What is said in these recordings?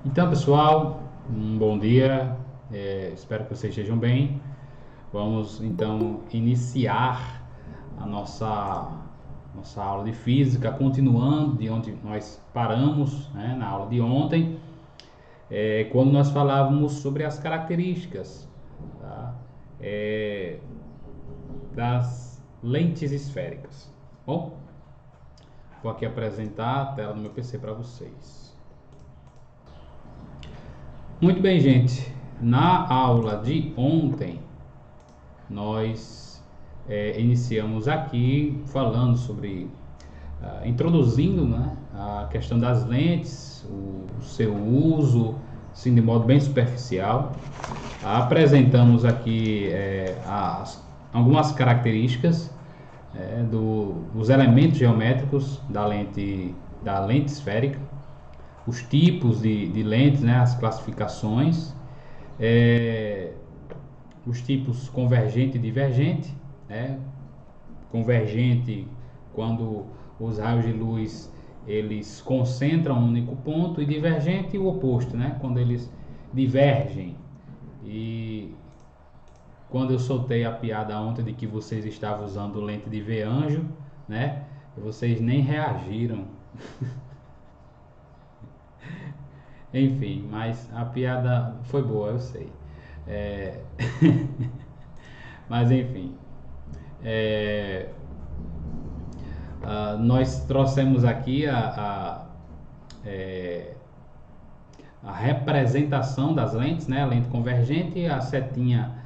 Então, pessoal, um bom dia. Espero que vocês estejam bem. Vamos então iniciar a nossa aula de física, continuando de onde nós paramos, né, na aula de ontem, quando nós falávamos sobre as características, tá, é, das lentes esféricas. Bom, vou aqui apresentar a tela do meu PC para vocês. Muito bem, gente. Na aula de ontem, nós iniciamos aqui falando sobre, introduzindo, né, a questão das lentes, o seu uso, assim, de modo bem superficial. Apresentamos aqui algumas características dos elementos geométricos da lente esférica, os tipos de lentes, né, as classificações, é, os tipos convergente e divergente, né? Convergente quando os raios de luz eles concentram um único ponto, e divergente o oposto, né? Quando eles divergem. E quando eu soltei a piada ontem de que vocês estavam usando lente de ver anjo, né? Vocês nem reagiram. Enfim, mas a piada foi boa, eu sei. É... mas enfim, é... nós trouxemos aqui a representação das lentes, né? A lente convergente, a setinha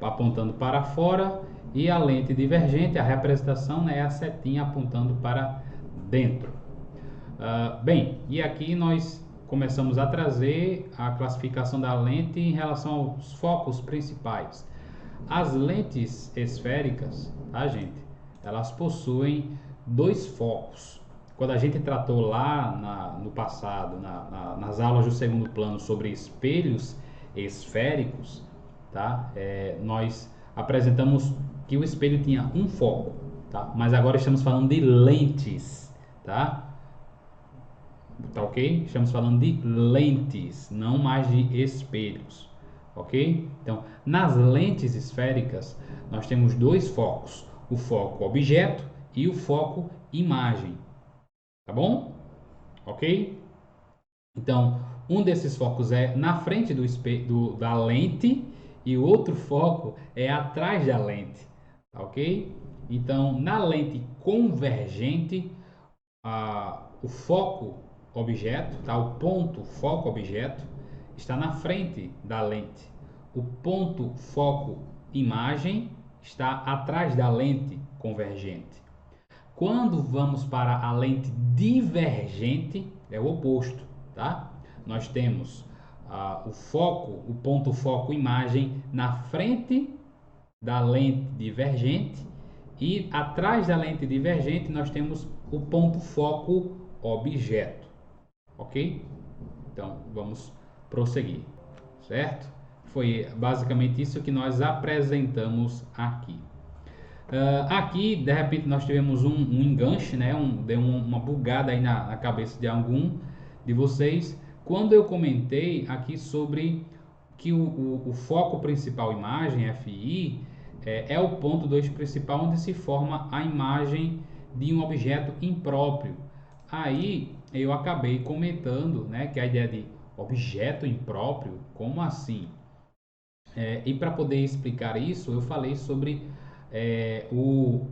apontando para fora, e a lente divergente, a representação, né? A setinha apontando para dentro. Bem, e aqui nós começamos a trazer a classificação da lente em relação aos focos principais. As lentes esféricas, tá, gente? Elas possuem dois focos. Quando a gente tratou lá no passado, nas aulas do segundo plano, sobre espelhos esféricos, tá? Nós apresentamos que o espelho tinha um foco, tá? Mas agora estamos falando de lentes, tá? Tá ok? Estamos falando de lentes, não mais de espelhos, ok? Então, nas lentes esféricas, nós temos dois focos: o foco objeto e o foco imagem, tá bom? Ok? Então, um desses focos é na frente da lente, e o outro foco é atrás da lente, tá ok? Então, na lente convergente, o foco objeto, tá? O ponto foco objeto está na frente da lente. O ponto foco imagem está atrás da lente convergente. Quando vamos para a lente divergente, é o oposto, tá? Nós temos o ponto foco imagem na frente da lente divergente, e atrás da lente divergente nós temos o ponto foco objeto, ok? Então vamos prosseguir, certo? Foi basicamente isso que nós apresentamos aqui. Aqui, de repente, nós tivemos um enganche, né? Deu uma bugada aí na cabeça de algum de vocês, quando eu comentei aqui sobre que o foco principal imagem, FI, é o ponto 2 principal onde se forma a imagem de um objeto impróprio. Aí eu acabei comentando, né, que a ideia de objeto impróprio, como assim? E para poder explicar isso, eu falei sobre o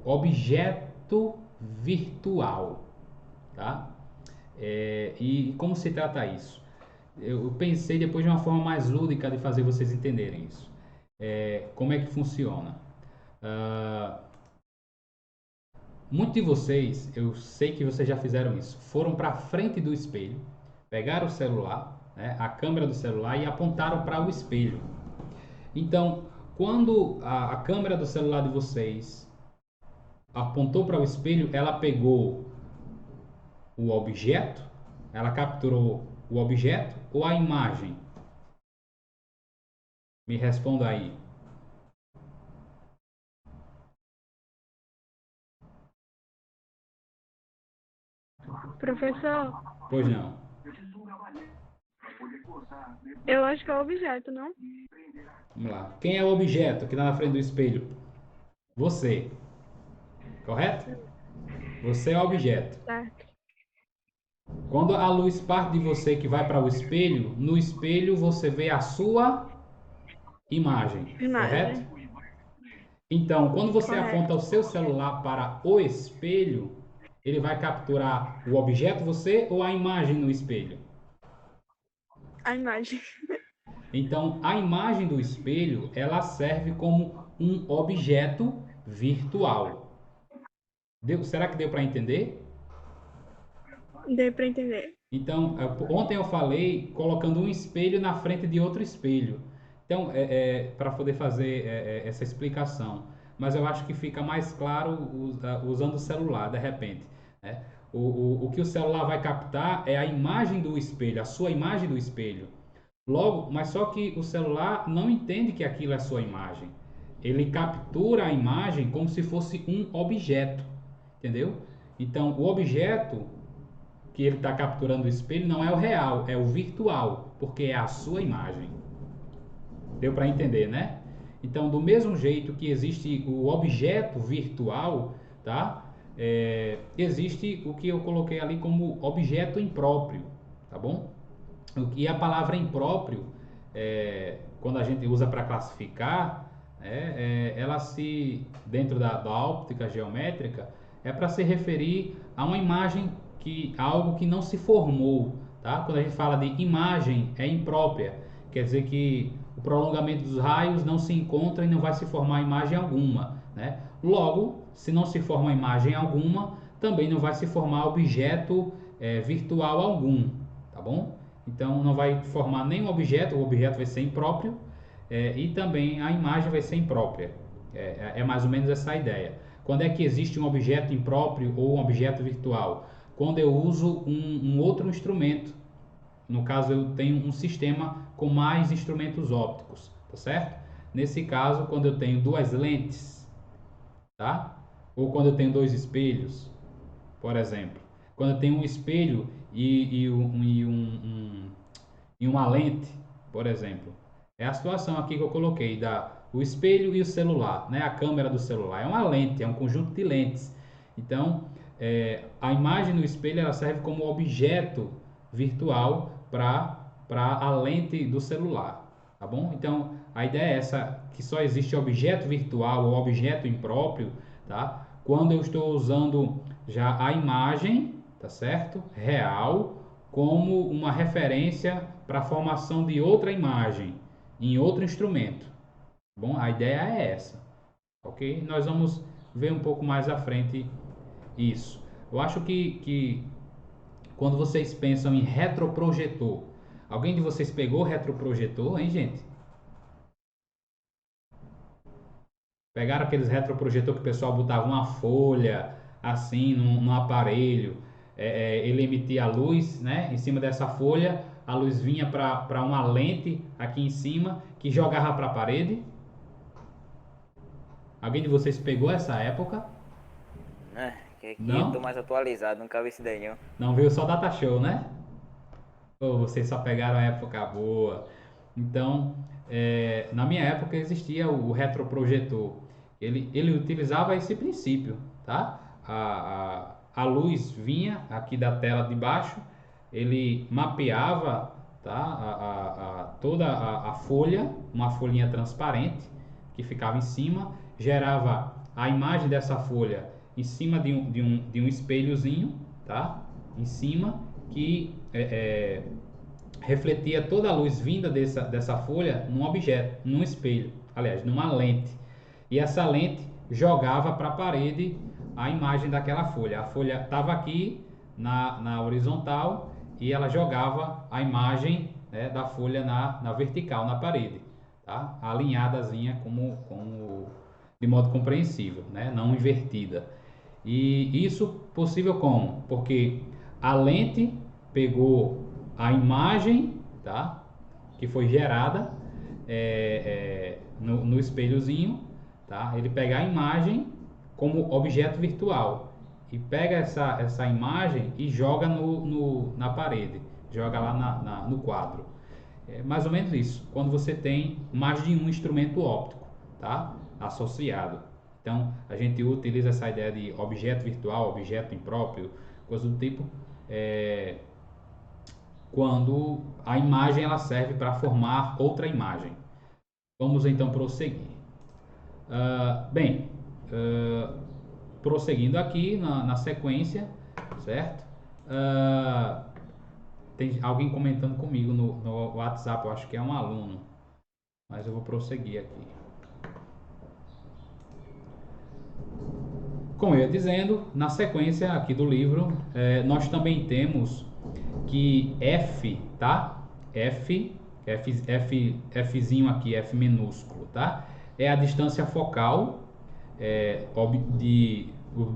objeto virtual, tá? E como se trata isso? Eu pensei depois de uma forma mais lúdica de fazer vocês entenderem isso. Como é que funciona? Ah, Muitos de vocês, eu sei que vocês já fizeram isso, foram para frente do espelho, pegaram o celular, né, a câmera do celular, e apontaram para o espelho. Então, quando a câmera do celular de vocês apontou para o espelho, ela pegou o objeto, ela capturou o objeto ou a imagem? Me responda aí. Professor, Pois não. Eu acho que é o objeto, não? Vamos lá. Quem é o objeto que está na frente do espelho? Você, correto? Você é o objeto. Certo. Quando a luz parte de você que vai para o espelho, no espelho você vê a sua imagem, correto? Imagem. Então, quando você aponta Correto. o seu celular para o espelho, ele vai capturar o objeto você ou a imagem no espelho? A imagem. Então, a imagem do espelho, ela serve como um objeto virtual. Será que deu para entender? Dei pra entender. Então, ontem eu falei colocando um espelho na frente de outro espelho. Então, para poder fazer essa explicação. Mas eu acho que fica mais claro usando o celular, de repente. Né? O que o celular vai captar é a imagem do espelho, a sua imagem do espelho. Logo, mas só que o celular não entende que aquilo é sua imagem. Ele captura a imagem como se fosse um objeto, entendeu? Então, o objeto que ele está capturando o espelho não é o real, é o virtual, porque é a sua imagem. Deu para entender, né? Então, do mesmo jeito que existe o objeto virtual, tá? Existe o que eu coloquei ali como objeto impróprio, tá bom? E a palavra impróprio, quando a gente usa para classificar, ela se, dentro da óptica geométrica, é para se referir a uma imagem, a algo que não se formou. Tá? Quando a gente fala de imagem, é imprópria, quer dizer que o prolongamento dos raios não se encontra e não vai se formar imagem alguma. Né? Logo, se não se forma imagem alguma, também não vai se formar objeto virtual algum. Tá bom? Então não vai formar nenhum objeto, o objeto vai ser impróprio e também a imagem vai ser imprópria. É mais ou menos essa a ideia. Quando é que existe um objeto impróprio ou um objeto virtual? Quando eu uso um outro instrumento. No caso, eu tenho um sistema com mais instrumentos ópticos, tá certo? Nesse caso, quando eu tenho duas lentes, tá? Ou quando eu tenho dois espelhos, por exemplo. Quando eu tenho um espelho e uma lente, por exemplo. É a situação aqui que eu coloquei da o espelho e o celular, né? A câmera do celular é uma lente, é um conjunto de lentes. Então, a imagem no espelho ela serve como objeto virtual para a lente do celular, tá bom? Então, a ideia é essa, que só existe objeto virtual ou objeto impróprio, tá? Quando eu estou usando já a imagem, tá certo? Real, como uma referência para a formação de outra imagem em outro instrumento. Bom, a ideia é essa, ok? Nós vamos ver um pouco mais à frente isso. Eu acho que quando vocês pensam em retroprojetor, alguém de vocês pegou retroprojetor, hein, gente? Pegaram aqueles retroprojetor que o pessoal botava uma folha assim no aparelho, ele emitia a luz, né? Em cima dessa folha, a luz vinha para uma lente aqui em cima que jogava para a parede. Alguém de vocês pegou essa época? Que aqui eu tô Não? mais atualizado, nunca vi isso daí não. Não viu só data show, né? Ou vocês só pegaram a época boa. Então, na minha época existia o retroprojetor. Ele utilizava esse princípio, tá? A luz vinha aqui da tela de baixo, ele mapeava, tá? Toda a folha, uma folhinha transparente que ficava em cima, gerava a imagem dessa folha em cima de um espelhozinho, tá? Em cima, que refletia toda a luz vinda dessa folha num objeto, num espelho, aliás, numa lente. E essa lente jogava para a parede a imagem daquela folha. A folha estava aqui na horizontal e ela jogava a imagem, né, da folha na vertical, na parede, tá? Alinhadazinha de modo compreensível, né? Não invertida. E isso possível como? Porque a lente pegou a imagem, tá? Que foi gerada no espelhozinho, tá? Ele pega a imagem como objeto virtual e pega essa imagem e joga na parede, joga lá no quadro. É mais ou menos isso, quando você tem mais de um instrumento óptico, tá? Associado. Então, a gente utiliza essa ideia de objeto virtual, objeto impróprio, coisa do tipo, quando a imagem ela serve para formar outra imagem. Vamos então prosseguir. Bem, prosseguindo aqui na sequência, certo? Tem alguém comentando comigo no WhatsApp, eu acho que é um aluno, mas eu vou prosseguir aqui. Como eu ia dizendo, na sequência aqui do livro, nós também temos que F, tá? Fzinho aqui, F minúsculo, tá? É a distância focal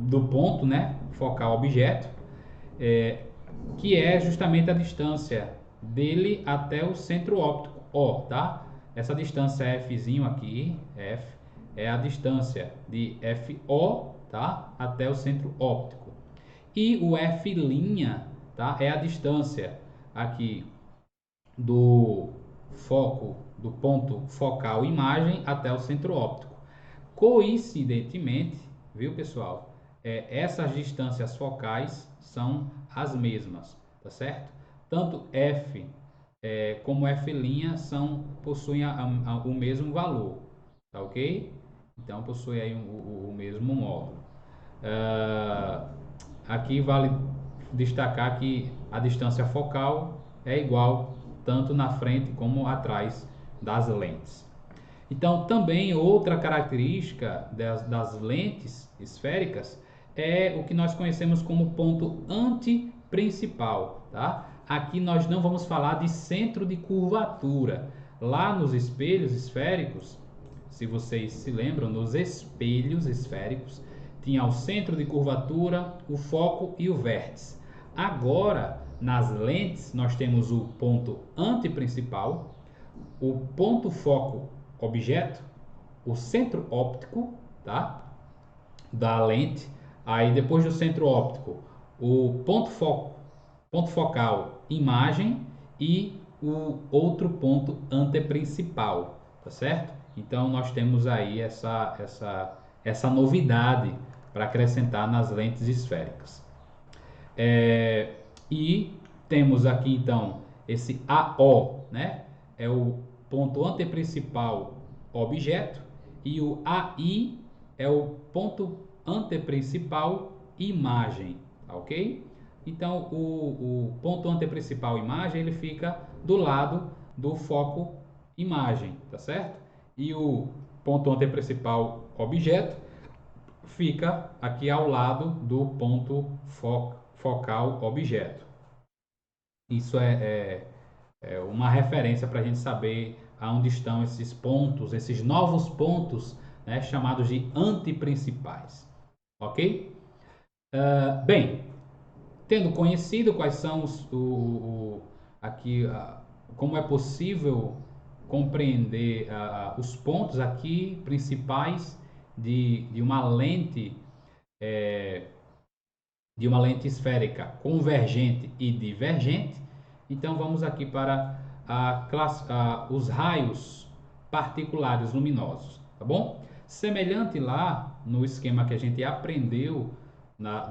do ponto, né? Focal objeto, que é justamente a distância dele até o centro óptico O, tá? Essa distância Fzinho aqui, F, é a distância de FO, tá? Até o centro óptico. E o F', tá? É a distância aqui do foco, do ponto focal imagem até o centro óptico. Coincidentemente, viu, pessoal? Essas distâncias focais são as mesmas, tá certo? Tanto F como F' possuem o mesmo valor, tá ok? Então possui aí o mesmo módulo. Aqui vale destacar que a distância focal é igual tanto na frente como atrás das lentes. Então, também outra característica das lentes esféricas é o que nós conhecemos como ponto antiprincipal, tá? Aqui nós não vamos falar de centro de curvatura. Lá nos espelhos esféricos, se vocês se lembram, nos espelhos esféricos, tinha o centro de curvatura, o foco e o vértice. Agora, nas lentes, nós temos o ponto antiprincipal, o ponto foco objeto, o centro óptico, tá? Da lente. Aí depois do centro óptico, o ponto focal imagem e o outro ponto anteprincipal, tá certo? Então nós temos aí essa novidade para acrescentar nas lentes esféricas. E temos aqui então esse AO, né? É o ponto anteprincipal objeto, e o AI é o ponto anteprincipal imagem, tá ok? Então o ponto anteprincipal imagem ele fica do lado do foco imagem, tá certo? E o ponto anteprincipal objeto fica aqui ao lado do ponto focal objeto. Isso é uma referência para a gente saber aonde estão esses pontos, esses novos pontos, né, chamados de antiprincipais. Ok? Bem, tendo conhecido quais são como é possível compreender os pontos aqui principais de uma lente esférica convergente e divergente, então vamos aqui para os raios particulares luminosos, tá bom? Semelhante lá no esquema que a gente aprendeu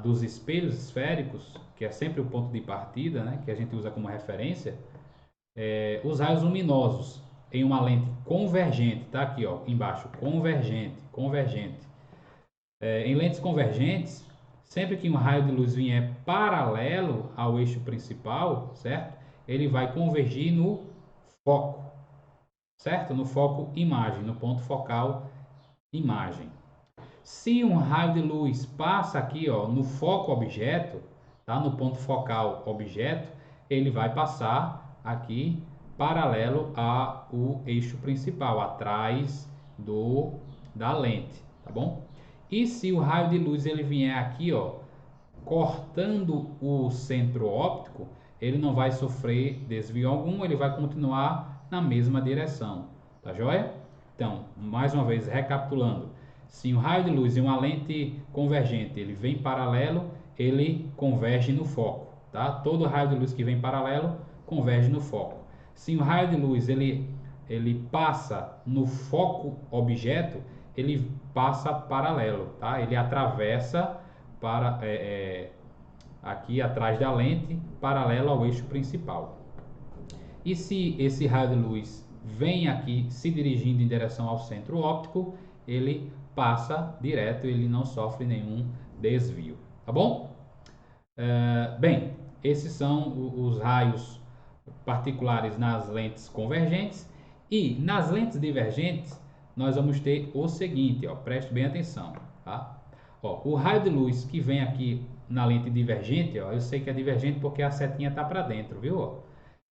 dos espelhos esféricos, que é sempre o ponto de partida, né, que a gente usa como referência, os raios luminosos em uma lente convergente, tá aqui ó, embaixo, convergente. Em lentes convergentes, sempre que um raio de luz vier paralelo ao eixo principal, certo? Ele vai convergir no foco, certo? No foco imagem, no ponto focal imagem. Se um raio de luz passa aqui, ó, no foco objeto, tá? No ponto focal objeto, ele vai passar aqui paralelo ao eixo principal, atrás da lente, tá bom? E se o raio de luz ele vier aqui, ó, cortando o centro óptico, ele não vai sofrer desvio algum, ele vai continuar na mesma direção, tá joia? Então, mais uma vez, recapitulando, se um raio de luz em uma lente convergente ele vem paralelo, ele converge no foco, tá? Todo raio de luz que vem paralelo converge no foco. se o raio de luz ele passa no foco objeto, ele passa paralelo, tá? Ele atravessa para aqui atrás da lente, paralelo ao eixo principal. E se esse raio de luz vem aqui se dirigindo em direção ao centro óptico, ele passa direto, ele não sofre nenhum desvio, tá bom? Bem, esses são os raios particulares nas lentes convergentes. E nas lentes divergentes, nós vamos ter o seguinte, ó, preste bem atenção, tá? Ó, o raio de luz que vem aqui na lente divergente, ó, eu sei que é divergente porque a setinha está para dentro, viu?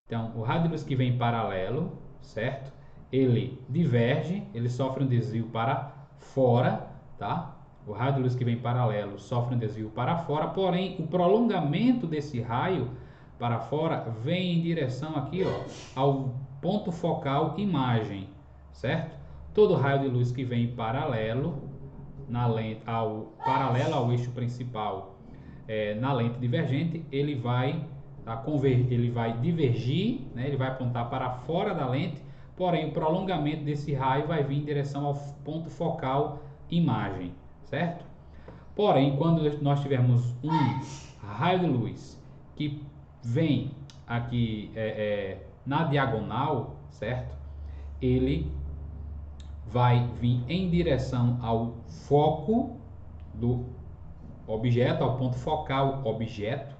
Então, o raio de luz que vem em paralelo, certo? Ele diverge, ele sofre um desvio para fora, tá? O raio de luz que vem em paralelo sofre um desvio para fora, porém, o prolongamento desse raio para fora vem em direção aqui, ó, ao ponto focal imagem, certo? Todo raio de luz que vem em paralelo na lente, paralelo ao eixo principal, na lente divergente, ele vai divergir, né? Ele vai apontar para fora da lente, porém o prolongamento desse raio vai vir em direção ao ponto focal imagem, certo? Porém, quando nós tivermos um raio de luz que vem aqui na diagonal, certo? Ele vai vir em direção ao foco do objeto, ao ponto focal objeto,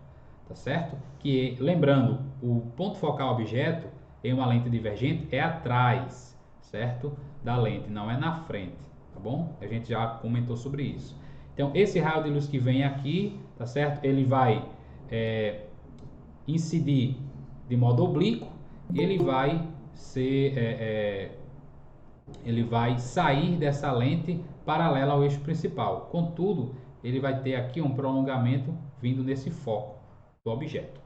tá certo? Que, lembrando, o ponto focal objeto em uma lente divergente é atrás, certo? Da lente, não é na frente, tá bom? A gente já comentou sobre isso. Então, esse raio de luz que vem aqui, tá certo? Ele vai incidir de modo oblíquo, ele vai ele vai sair dessa lente paralela ao eixo principal. Contudo, ele vai ter aqui um prolongamento vindo nesse foco do objeto.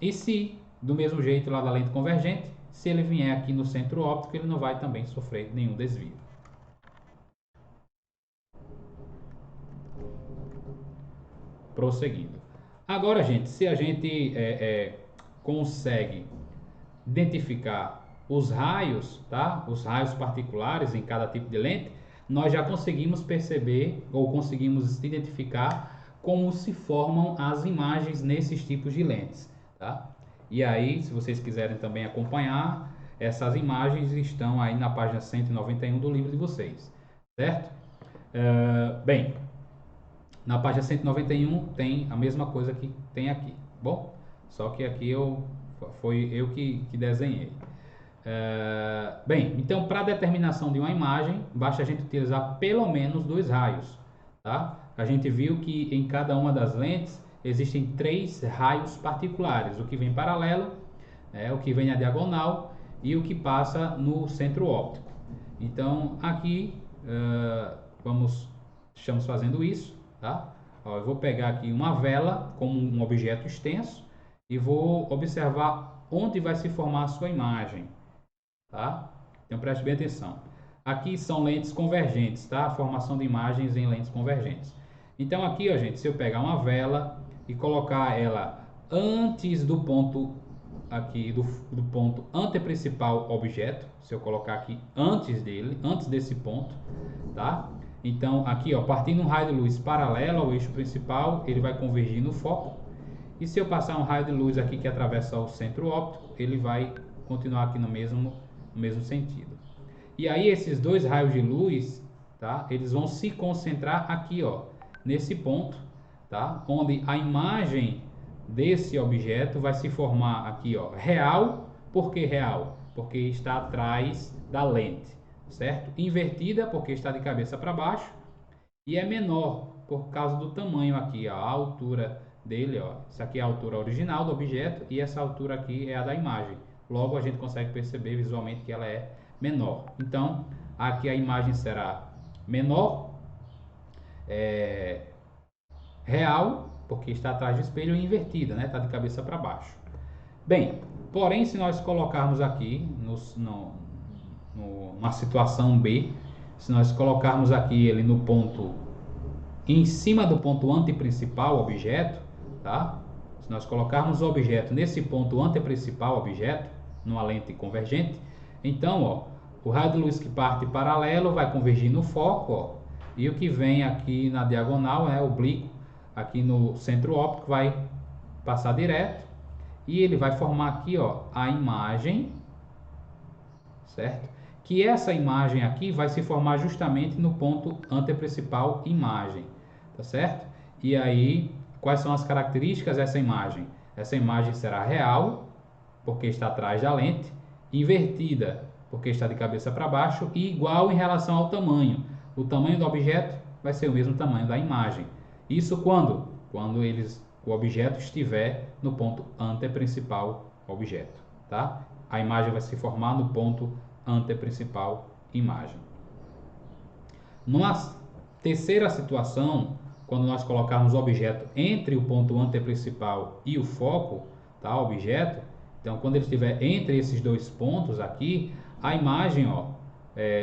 E se, do mesmo jeito lá da lente convergente, se ele vier aqui no centro óptico, ele não vai também sofrer nenhum desvio. Prosseguindo. Agora, gente, se a gente consegue identificar os raios, tá? Os raios particulares em cada tipo de lente, nós já conseguimos perceber ou conseguimos identificar como se formam as imagens nesses tipos de lentes, tá? E aí, se vocês quiserem também acompanhar, essas imagens estão aí na página 191 do livro de vocês, certo? Bem, na página 191 tem a mesma coisa que tem aqui, bom? Só que aqui foi eu que desenhei. Bem, então para a determinação de uma imagem, basta a gente utilizar pelo menos 2 raios, tá? A gente viu que em cada uma das lentes existem 3 raios particulares, o que vem paralelo, o que vem na diagonal e o que passa no centro óptico. Então aqui estamos fazendo isso, tá? Ó, eu vou pegar aqui uma vela como um objeto extenso e vou observar onde vai se formar a sua imagem, tá? Então preste bem atenção. Aqui são lentes convergentes, tá? A formação de imagens em lentes convergentes. Então aqui, ó, gente, se eu pegar uma vela e colocar ela antes do ponto aqui do ponto anteprincipal objeto, se eu colocar aqui antes desse ponto, tá? Então aqui, ó, partindo um raio de luz paralelo ao eixo principal, ele vai convergir no foco. E se eu passar um raio de luz aqui que atravessa o centro óptico, ele vai continuar aqui no mesmo sentido. E aí esses 2 raios de luz, tá? Eles vão se concentrar aqui, ó, nesse ponto, tá? Onde a imagem desse objeto vai se formar aqui, ó, real. Por que real? Porque está atrás da lente, certo? Invertida porque está de cabeça para baixo e é menor por causa do tamanho aqui, ó, a altura dele, ó. Isso aqui é a altura original do objeto e essa altura aqui é a da imagem. Logo a gente consegue perceber visualmente que ela é menor. Então aqui a imagem será menor, real, porque está atrás do espelho, e invertida, né? Está de cabeça para baixo. Bem, porém, se nós colocarmos aqui numa situação B, se nós colocarmos aqui ele no ponto em cima do ponto anteprincipal objeto, tá? Se nós colocarmos o objeto nesse ponto anteprincipal objeto, numa lente convergente, então, ó, o raio de luz que parte paralelo vai convergir no foco, ó, e o que vem aqui na diagonal, oblíquo, aqui no centro óptico, vai passar direto e ele vai formar aqui, ó, a imagem, certo? Que essa imagem aqui vai se formar justamente no ponto anteprincipal imagem, tá certo? E aí, quais são as características dessa imagem? Essa imagem será real, porque está atrás da lente, invertida, porque está de cabeça para baixo, e igual em relação ao tamanho. O tamanho do objeto vai ser o mesmo tamanho da imagem. Isso quando? Quando o objeto estiver no ponto anteprincipal objeto, tá? A imagem vai se formar no ponto anteprincipal imagem. Numa terceira situação, quando nós colocarmos o objeto entre o ponto anteprincipal e o foco, tá, objeto, então quando ele estiver entre esses dois pontos aqui, a imagem, ó,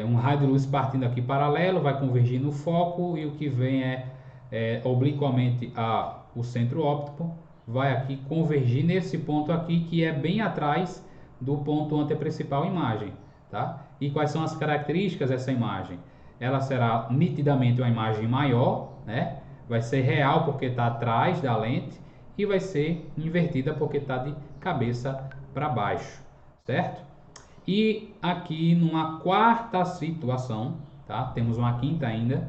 um raio de luz partindo aqui paralelo, vai convergir no foco, e o que vem obliquamente ao centro óptico, vai aqui convergir nesse ponto aqui, que é bem atrás do ponto anteprincipal imagem, tá? E quais são as características dessa imagem? Ela será nitidamente uma imagem maior, né? Vai ser real porque está atrás da lente, e vai ser invertida porque está de cabeça para baixo, certo? E aqui numa quarta situação, tá? Temos uma quinta ainda.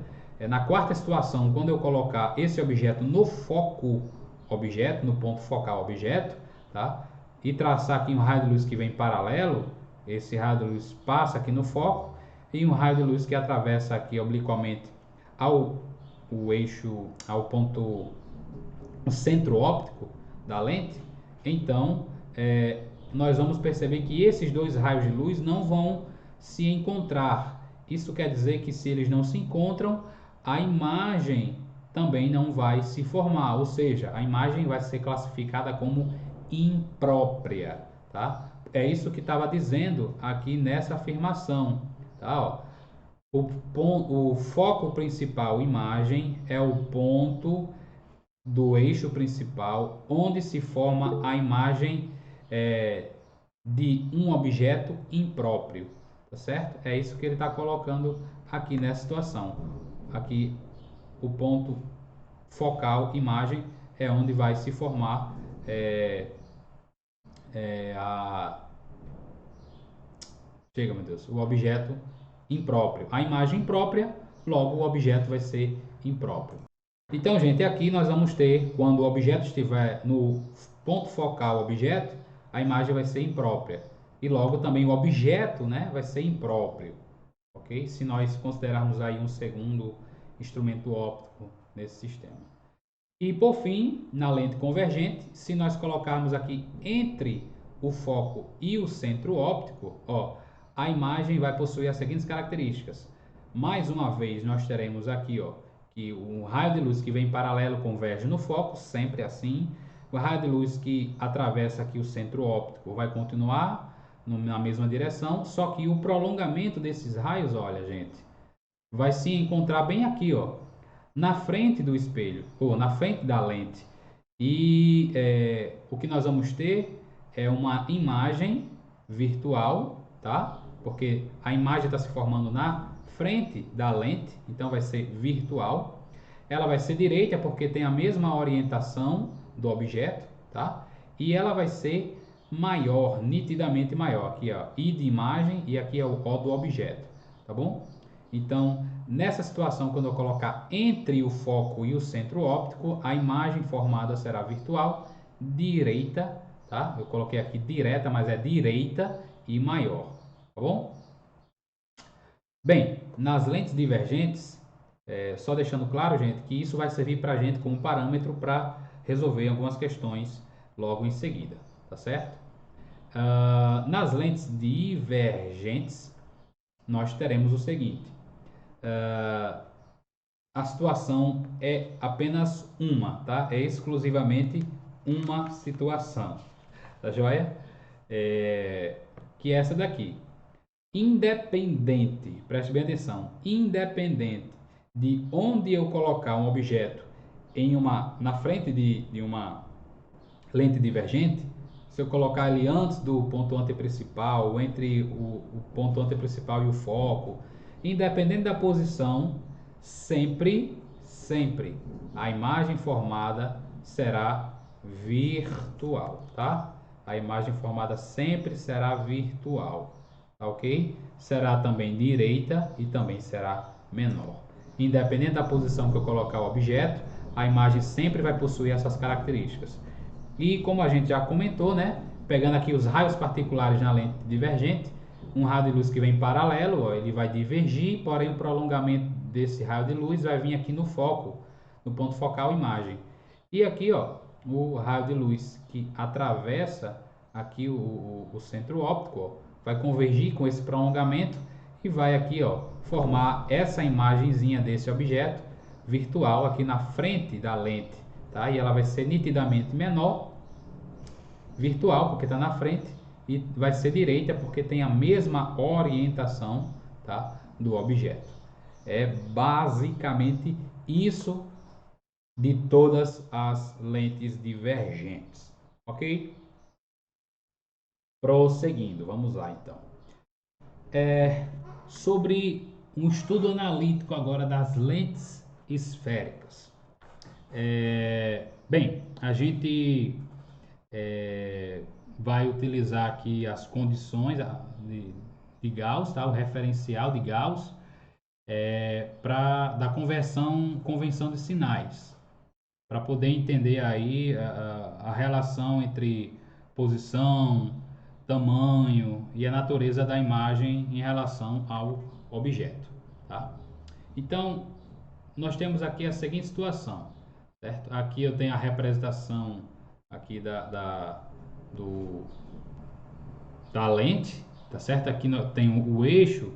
Na quarta situação, quando eu colocar esse objeto no foco objeto, no ponto focal objeto, tá? E traçar aqui um raio de luz que vem paralelo, esse raio de luz passa aqui no foco, e um raio de luz que atravessa aqui obliquamente ao ponto, o centro óptico da lente. Então, nós vamos perceber que esses dois raios de luz não vão se encontrar. Isso quer dizer que se eles não se encontram, a imagem também não vai se formar, ou seja, a imagem vai ser classificada como imprópria, tá? É isso que estava dizendo aqui nessa afirmação, tá? Ó, o foco principal imagem é o ponto do eixo principal onde se forma a imagem de um objeto impróprio, tá certo? É isso que ele está colocando aqui nessa situação. Aqui o ponto focal imagem é onde vai se formar o objeto impróprio. A imagem imprópria, logo o objeto vai ser impróprio. Então, gente, aqui nós vamos ter, quando o objeto estiver no ponto focal objeto, a imagem vai ser imprópria. E logo também o objeto, né, vai ser impróprio. Ok? Se nós considerarmos aí um segundo instrumento óptico nesse sistema. E por fim, na lente convergente, se nós colocarmos aqui entre o foco e o centro óptico, ó, a imagem vai possuir as seguintes características. Mais uma vez, nós teremos aqui, ó, que o raio de luz que vem paralelo converge no foco, sempre assim. O raio de luz que atravessa aqui o centro óptico vai continuar na mesma direção, só que o prolongamento desses raios, olha, gente, vai se encontrar bem aqui, ó, na frente do espelho, ou na frente da lente. E o que nós vamos ter é uma imagem virtual, tá? Porque a imagem está se formando na frente da lente, então vai ser virtual. Ela vai ser direita porque tem a mesma orientação do objeto, tá? E ela vai ser maior, nitidamente maior. Aqui, ó, I de imagem, e aqui é o O do objeto, tá bom? Então, nessa situação, quando eu colocar entre o foco e o centro óptico, a imagem formada será virtual, direita, tá? Eu coloquei aqui direta, mas é direita e maior, tá bom? Bem, nas lentes divergentes, só deixando claro, gente, que isso vai servir para a gente como parâmetro para resolver algumas questões logo em seguida, tá certo? Nas lentes divergentes, nós teremos o seguinte. A situação é apenas uma, tá? É exclusivamente uma situação, tá joia? Que é essa daqui. Independente, preste bem atenção, independente de onde eu colocar um objeto na frente de uma lente divergente, se eu colocar ele antes do ponto anteprincipal, entre o ponto anteprincipal e o foco, independente da posição, sempre a imagem formada será virtual, tá? A imagem formada sempre será virtual, tá ok? Será também direita e também será menor. Independente da posição que eu colocar o objeto, a imagem sempre vai possuir essas características. E como a gente já comentou, né? Pegando aqui os raios particulares na lente divergente, um raio de luz que vem paralelo, ó, ele vai divergir, porém o prolongamento desse raio de luz vai vir aqui no foco, no ponto focal imagem. E aqui, ó, o raio de luz que atravessa aqui o centro óptico, ó, vai convergir com esse prolongamento e vai aqui, ó, formar essa imagenzinha desse objeto virtual aqui na frente da lente, tá? E ela vai ser nitidamente menor, virtual porque está na frente, e vai ser direita porque tem a mesma orientação, tá, do objeto. É basicamente isso de todas as lentes divergentes, ok? Prosseguindo, vamos lá então. Sobre um estudo analítico agora das lentes esféricas. Bem, a gente vai utilizar aqui as condições de Gauss, tá? O referencial de Gauss da convenção de sinais, para poder entender aí a relação entre posição, tamanho e a natureza da imagem em relação ao objeto, tá? Então, nós temos aqui a seguinte situação, certo? Aqui eu tenho a representação aqui da lente, tá certo? Aqui tem o eixo,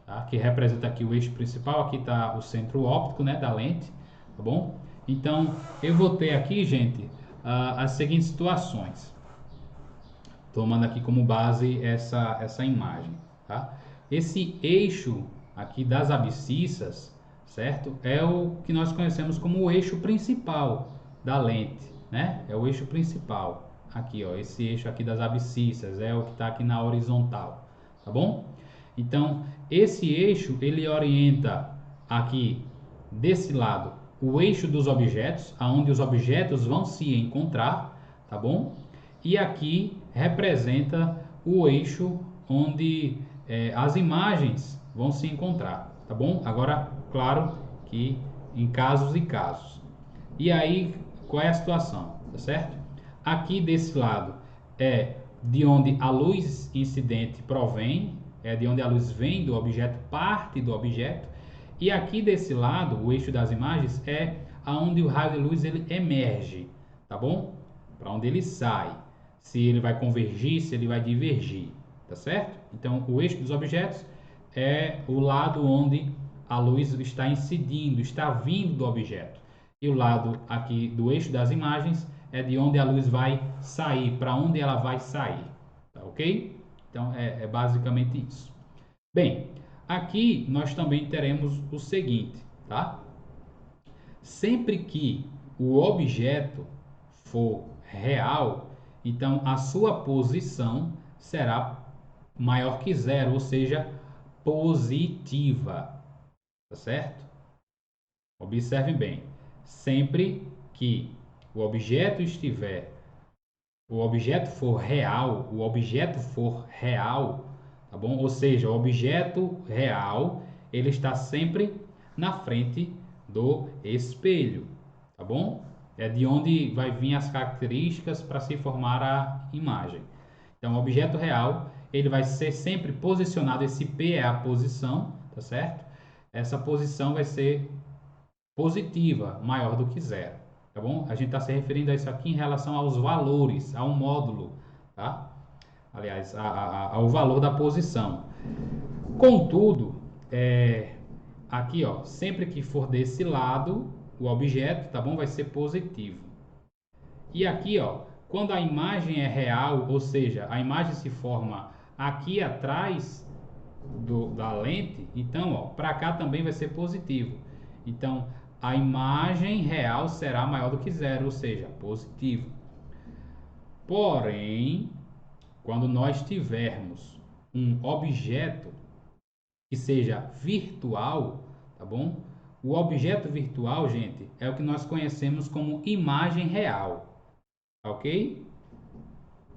tá? Que representa aqui o eixo principal, aqui está o centro óptico, né, da lente, tá bom? Então, eu vou ter aqui, gente, as seguintes situações, tomando aqui como base essa imagem, tá? Esse eixo aqui das abscissas, certo? É o que nós conhecemos como o eixo principal da lente, né? É o eixo principal. Aqui, ó, esse eixo aqui das abscissas é o que está aqui na horizontal, tá bom? Então, esse eixo, ele orienta aqui desse lado o eixo dos objetos, aonde os objetos vão se encontrar, tá bom? E aqui representa o eixo onde as imagens vão se encontrar, tá bom? Agora, claro que em casos e casos. E aí, qual é a situação, tá certo? Aqui desse lado é de onde a luz incidente provém, é de onde a luz vem do objeto, parte do objeto. E aqui desse lado, o eixo das imagens é aonde o raio de luz ele emerge, tá bom? Para onde ele sai. Se ele vai convergir, se ele vai divergir, tá certo? Então, o eixo dos objetos é o lado onde a luz está incidindo, está vindo do objeto. E o lado aqui do eixo das imagens é de onde a luz vai sair, para onde ela vai sair, tá ok? Então, é basicamente isso. Bem, aqui nós também teremos o seguinte, tá? Sempre que o objeto for real, então a sua posição será maior que zero, ou seja, positiva, tá certo? Observem bem, sempre que o objeto for real, tá bom? Ou seja, o objeto real, ele está sempre na frente do espelho, tá bom? É de onde vai vir as características para se formar a imagem. Então, o objeto real, ele vai ser sempre posicionado, esse P é a posição, tá certo? Essa posição vai ser positiva, maior do que zero, tá bom? A gente está se referindo a isso aqui em relação aos valores, ao módulo, tá? Aliás, ao valor da posição. Contudo, aqui, ó, sempre que for desse lado, o objeto, tá bom? Vai ser positivo. E aqui, ó, quando a imagem é real, ou seja, a imagem se forma aqui atrás da lente, então, ó, para cá também vai ser positivo. Então, a imagem real será maior do que zero, ou seja, positivo. Porém, quando nós tivermos um objeto que seja virtual, tá bom? O objeto virtual, gente, é o que nós conhecemos como imagem real, ok?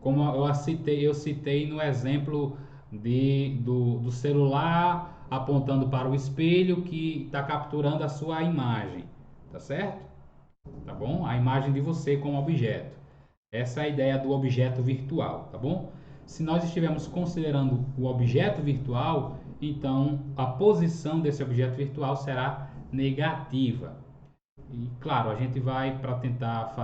Como eu citei no exemplo do celular apontando para o espelho que está capturando a sua imagem, tá certo? Tá bom? A imagem de você como objeto. Essa é a ideia do objeto virtual, tá bom? Se nós estivermos considerando o objeto virtual, então a posição desse objeto virtual será negativa. E claro, a gente vai, para tentar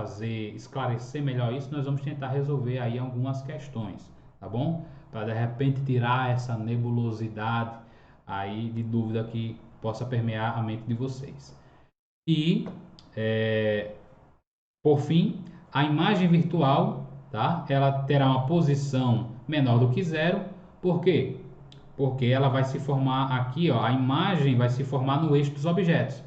esclarecer melhor isso, nós vamos tentar resolver aí algumas questões, tá bom? Para de repente tirar essa nebulosidade aí de dúvida que possa permear a mente de vocês. E, por fim, a imagem virtual, tá? Ela terá uma posição menor do que zero. Por quê? Porque ela vai se formar aqui, ó, a imagem vai se formar no eixo dos objetos.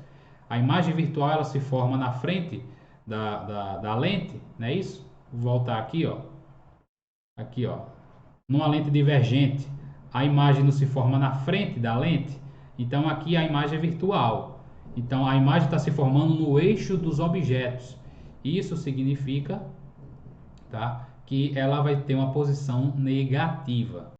A imagem virtual ela se forma na frente da lente, não é isso? Vou voltar aqui, ó. Aqui, ó. Numa lente divergente, a imagem não se forma na frente da lente. Então aqui a imagem é virtual. Então a imagem está se formando no eixo dos objetos. Isso significa, tá, que ela vai ter uma posição negativa.